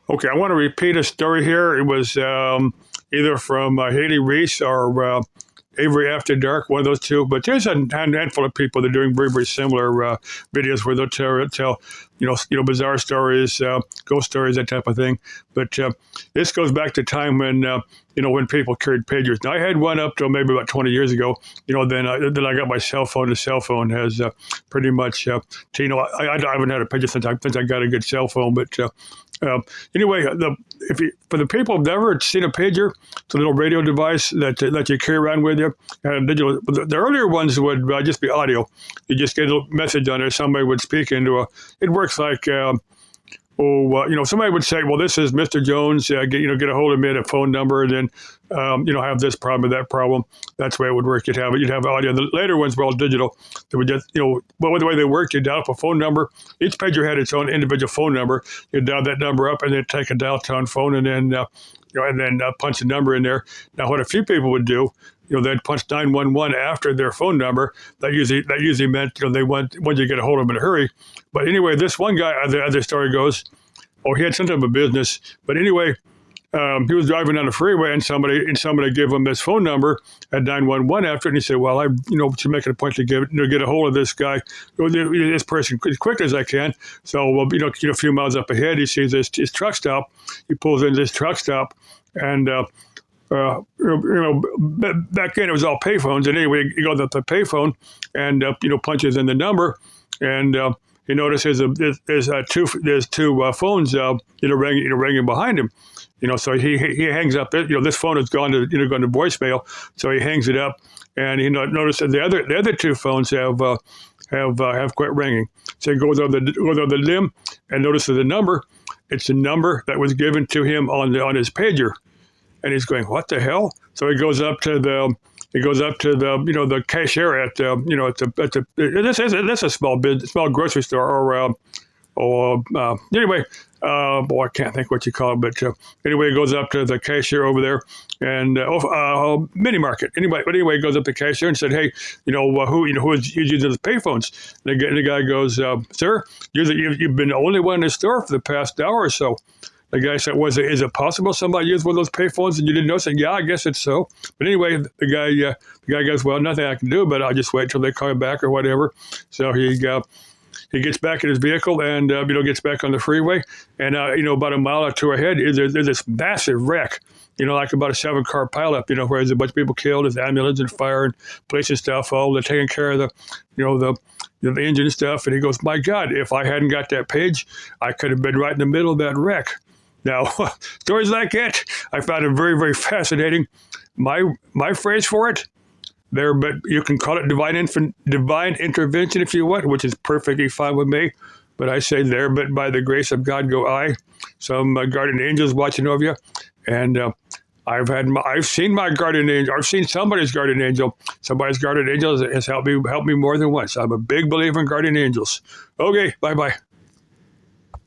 Okay, I want to repeat a story here. It was either from Haley Reese or Avery After Dark, one of those two. But there's a handful of people that are doing very, very similar videos where they'll tell bizarre stories, ghost stories, that type of thing. But this goes back to time when when people carried pagers. Now I had one up till maybe about 20 years ago. Then I got my cell phone. The cell phone has pretty much. I haven't had a pager since I got a good cell phone, but. Anyway, for the people who've never seen a pager, it's a little radio device that you carry around with you. Digital. The earlier ones would just be audio. You just get a little message on there. Somebody would speak into a. It works like. Somebody would say, well, this is Mr. Jones, get a hold of me at a phone number, and then, have this problem or that problem. That's the way it would work. You'd have audio. The later ones were all digital. They would just, but the way they worked, you'd dial up a phone number. Each pager had its own individual phone number. You'd dial that number up and then take a dial tone phone and then, punch the number in there. Now, what a few people would do, they'd punch 911 after their phone number. That usually meant, they wanted to get a hold of them in a hurry. But anyway, this one guy, as the story goes, he had some type of business. But anyway, he was driving down the freeway and somebody gave him this phone number at 911 after it. And he said, well, I should make it a point to get a hold of this guy, this person as quick as I can. So, a few miles up ahead, he sees his truck stop. He pulls into this truck stop and, back then it was all payphones. And anyway, he goes up to the payphone and, punches in the number. And he notices there's two phones, ringing behind him. So he hangs up. This phone has gone to voicemail. So he hangs it up, and he notices the other two phones have quit ringing. So he goes over the limb and notices the number. It's the number that was given to him on his pager, and he's going, "What the hell?" So he goes up to the the cashier at that's a small grocery store anyway. I can't think what you call it, but anyway, he goes up to the cashier over there and mini market. Anyway, he goes up to the cashier and said, "Hey, who is using the payphones?" And the guy goes, "Sir, you've been the only one in the store for the past hour or so." The guy said, is it possible somebody used one of those payphones and you didn't know? I said, yeah, I guess it's so. But anyway, the guy goes, well, nothing I can do, but I'll just wait till they call me back or whatever. So he gets back in his vehicle and, gets back on the freeway. And, about a mile or two ahead, there's this massive wreck, like about a 7-car pileup, where there's a bunch of people killed, there's ambulance and fire and police and stuff, all they're taking care of the engine and stuff. And he goes, my God, if I hadn't got that page, I could have been right in the middle of that wreck. Now, stories like that, I found it very, very fascinating. My phrase for it, but you can call it divine intervention if you want, which is perfectly fine with me. But I say there, but by the grace of God go I. Some guardian angels watching over you, and I've seen my guardian angel. I've seen somebody's guardian angel. Somebody's guardian angel has helped me more than once. I'm a big believer in guardian angels. Okay, bye.